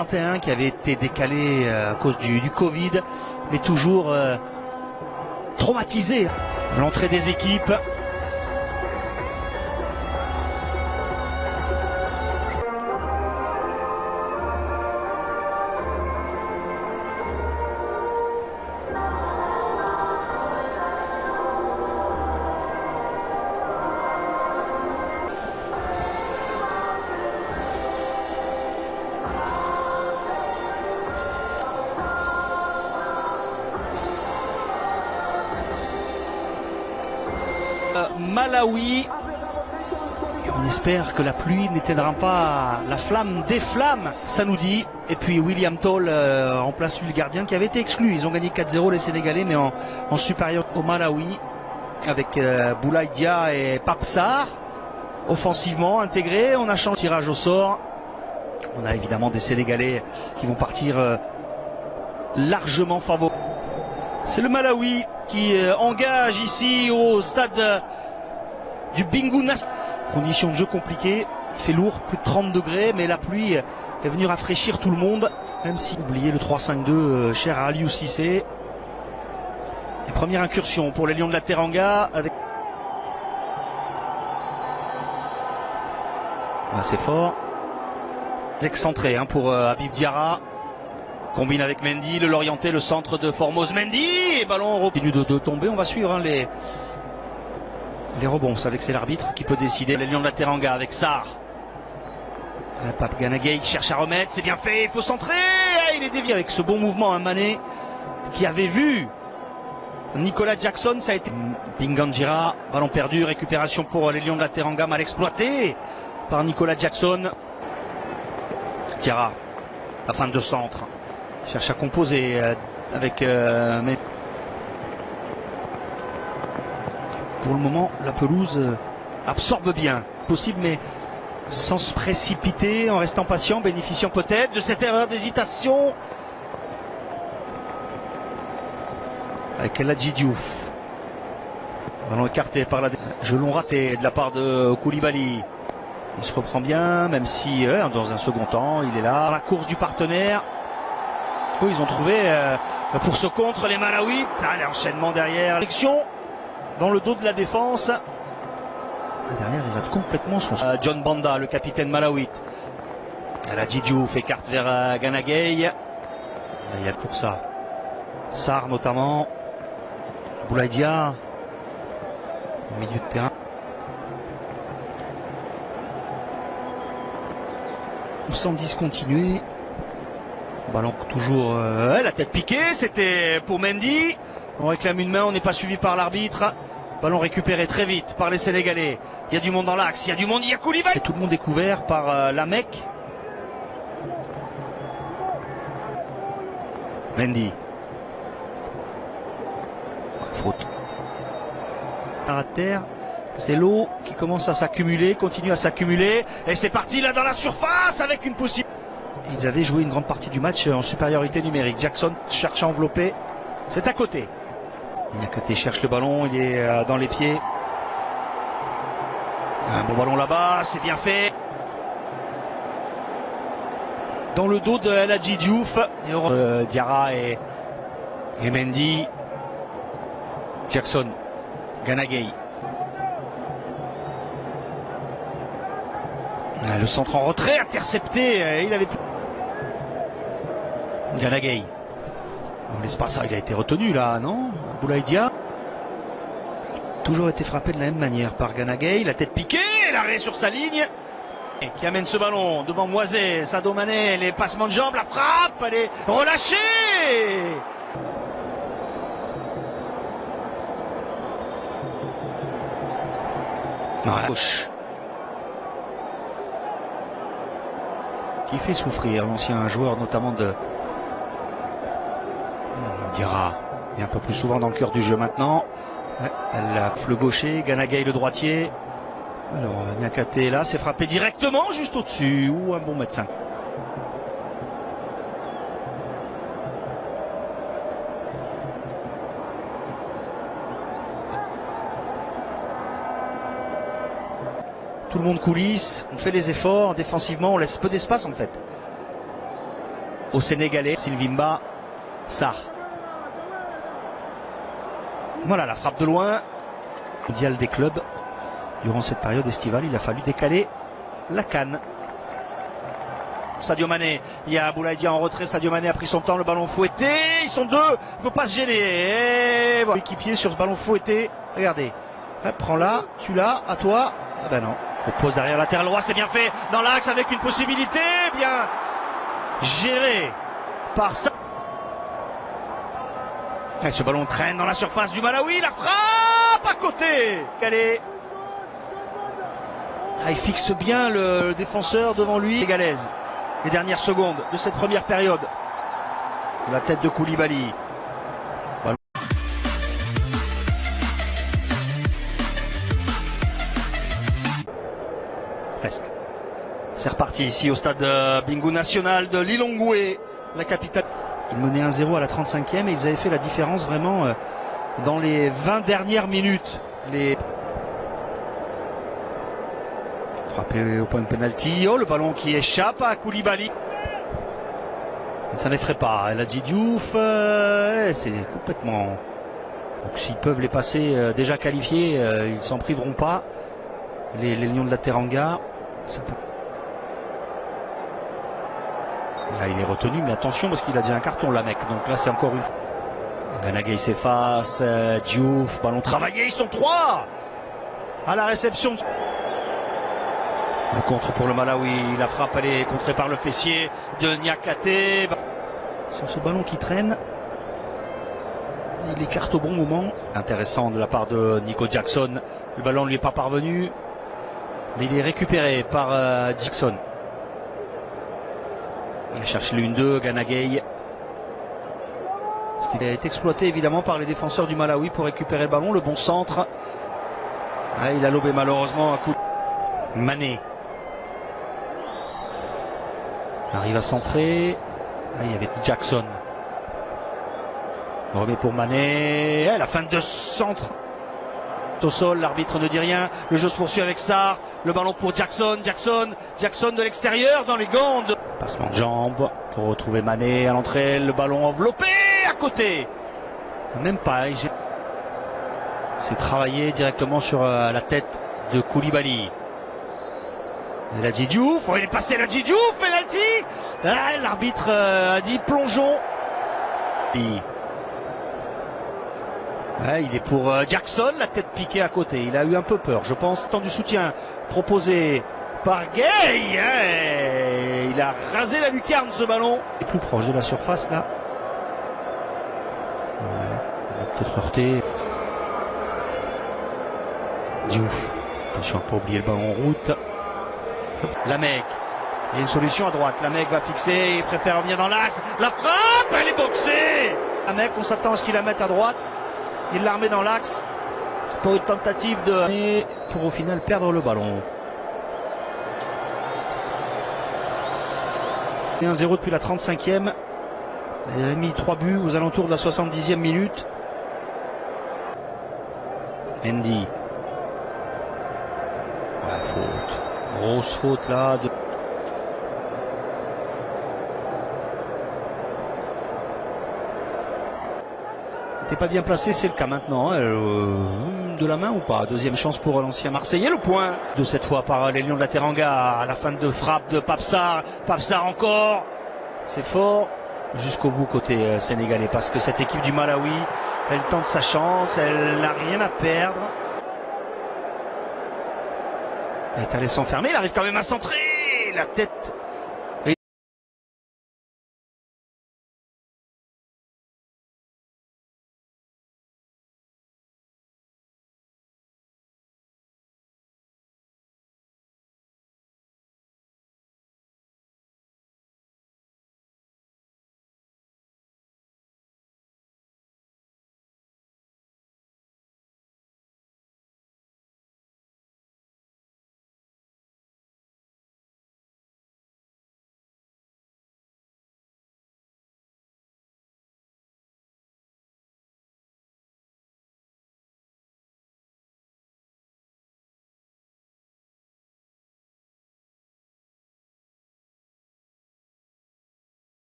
21 qui avait été décalé à cause du Covid, mais toujours traumatisé. L'entrée des équipes. Malawi. Et on espère que la pluie n'éteindra pas la flamme des flammes, ça nous dit. Et puis William Toll remplace le gardien qui avait été exclu. Ils ont gagné 4-0 les Sénégalais, mais en supérieur au Malawi, avec Boulaye Dia et Pape Sarr offensivement intégrés. On a changé le tirage au sort. On a évidemment des Sénégalais qui vont partir largement favoris. C'est le Malawi qui engage ici au stade du Bingouna. Conditions de jeu compliquées, il fait lourd, plus de 30 degrés, mais la pluie est venue rafraîchir tout le monde, même si oubliez le 3-5-2 cher à Aliou Cissé. Et première incursion pour les Lions de la Teranga avec assez fort, excentré pour Habib Diarra. Combine avec Mendy, le Lorientais, le centre de Formose Mendy, et ballon continue de tomber. On va suivre les rebonds. Avec c'est l'arbitre qui peut décider. Les Lions de la Teranga avec Sarr. Pape Ganagay qui cherche à remettre, c'est bien fait, il faut centrer. Il est dévié avec ce bon mouvement. Mané qui avait vu Nicolas Jackson, ça a été Binganjira, ballon perdu, récupération pour les Lions de la Teranga, mal exploité par Nicolas Jackson. Diarra, la fin de centre. Cherche à composer avec mais pour le moment la pelouse absorbe bien possible, mais sans se précipiter, en restant patient, bénéficiant peut-être de cette erreur d'hésitation avec El Hadji Diouf. Ballon écarté par la gelon raté de la part de Koulibaly. Il se reprend bien, même si dans un second temps il est là dans la course du partenaire. Ils ont trouvé pour ce contre les Malawi. L'enchaînement derrière. Action dans le dos de la défense. Et derrière, il rate complètement son. John Banda, le capitaine Malawi. La Djidjouf écarte vers Ganagay. Il y a pour ça. Sarr notamment. Boulaye Dia. Au milieu de terrain. Sans discontinuer. Ballon toujours la tête piquée, c'était pour Mendy. On réclame une main, on n'est pas suivi par l'arbitre. Ballon récupéré très vite par les Sénégalais. Il y a du monde dans l'axe, il y a du monde, il y a Koulibaly. Et tout le monde est couvert par Lamec. Mendy. Faute. À terre, c'est l'eau qui commence à s'accumuler, continue à s'accumuler. Et c'est parti là dans la surface avec une possibilité. Ils avaient joué une grande partie du match en supériorité numérique. Jackson cherche à envelopper. C'est à côté. Niakate cherche le ballon. Il est dans les pieds. Un bon ballon là-bas. C'est bien fait. Dans le dos de El Hadji Diouf. Diarra et Mendy. Jackson. Ganagay. Le centre en retrait. Intercepté. Il avait... Ganagay. On laisse pas ça, il a été retenu là, non? Boulaye Dia. Toujours été frappé de la même manière par Ganagay. La tête piquée, l'arrêt sur sa ligne. Qui amène ce ballon devant Moisé, Sadio Mané, les passements de jambes, la frappe, elle est relâchée. Voilà. Qui fait souffrir l'ancien joueur, notamment de Diarra. Il est un peu plus souvent dans le cœur du jeu maintenant. Le gaucher, Ganagay le droitier. Alors Niakate est là, c'est frappé directement juste au-dessus. Ou un bon médecin. Tout le monde coulisse, on fait les efforts, défensivement on laisse peu d'espace en fait. au Sénégalais. Sylvimba, Sarr. Voilà la frappe de loin. Mondial des clubs. Durant cette période estivale, il a fallu décaler la CAN. Sadio Mané, il y a Boulaye Dia en retrait, Sadio Mané a pris son temps, le ballon fouetté, ils sont deux, il ne faut pas se gêner. Et voilà. Équipier sur ce ballon fouetté, regardez, prends-la, tu l'as, à toi, ah ben non. On pose derrière latéral droit, c'est bien fait, dans l'axe avec une possibilité, bien géré par ça. Et ce ballon traîne dans la surface du Malawi, la frappe à côté. Allez. Ah, il fixe bien le défenseur devant lui. Sénégalaise. Les dernières secondes de cette première période. La tête de Koulibaly. Voilà. Presque. C'est reparti ici au stade Bingu National de Lilongwe, la capitale. Ils menaient 1-0 à la 35e et ils avaient fait la différence vraiment dans les 20 dernières minutes. Frappé au point de pénalty. Oh, le ballon qui échappe à Koulibaly. Ça n'effraie pas. El Hadji Diouf, c'est complètement. Donc s'ils peuvent les passer déjà qualifiés, ils s'en priveront pas. Les Lions de la Teranga. Là, il est retenu, mais attention parce qu'il a déjà un carton, là, mec. Donc là, c'est encore une. Gana Gueye s'efface. Diouf, ballon travaillé. Ils sont trois à la réception. Le contre pour le Malawi, la frappe elle est contrée par le fessier de Niakate. Sur ce ballon qui traîne, il écarte au bon moment. Intéressant de la part de Nico Jackson. Le ballon ne lui est pas parvenu, mais il est récupéré par Jackson. Il cherche le 1-2, Gana Gueye. Il a été exploité évidemment par les défenseurs du Malawi pour récupérer le ballon. Le bon centre. Ah, il a lobé malheureusement un coup. Mané arrive à centrer. Ah, il y avait Jackson. On remet pour Mané. La fin de centre. Au sol, l'arbitre ne dit rien. Le jeu se poursuit avec Sarr. Le ballon pour Jackson. Jackson de l'extérieur dans les gants. Passement de jambes pour retrouver Mané à l'entrée. Le ballon enveloppé à côté. Même pas. C'est travaillé directement sur la tête de Koulibaly. El Hadji Diouf, il est passé El Hadji Diouf, penalty. L'arbitre a dit plongeons. Il est pour Jackson, la tête piquée à côté. Il a eu un peu peur, je pense. Temps du soutien proposé par Gueye. Il a rasé la lucarne ce ballon. Il est plus proche de la surface là. Il va peut-être heurter. Diouf. Attention à ne pas oublier le ballon en route. Lamec, il y a une solution à droite. Lamec va fixer, il préfère revenir dans l'axe. La frappe, elle est boxée. Lamec, on s'attend à ce qu'il la mette à droite. Il la remet dans l'axe pour une tentative de. Et pour au final perdre le ballon. 1-0 depuis la 35e. Il a mis 3 buts aux alentours de la 70e minute. Mendy. Faute. Grosse faute là. C'était pas bien placé, c'est le cas maintenant. De la main ou pas? Deuxième chance pour l'ancien Marseillais. Le point de cette fois par les Lions de la Teranga à la fin de frappe de Pape Sarr. Pape Sarr encore. C'est fort jusqu'au bout côté sénégalais parce que cette équipe du Malawi, elle tente sa chance, elle n'a rien à perdre. Il est allé s'enfermer, il arrive quand même à centrer. La tête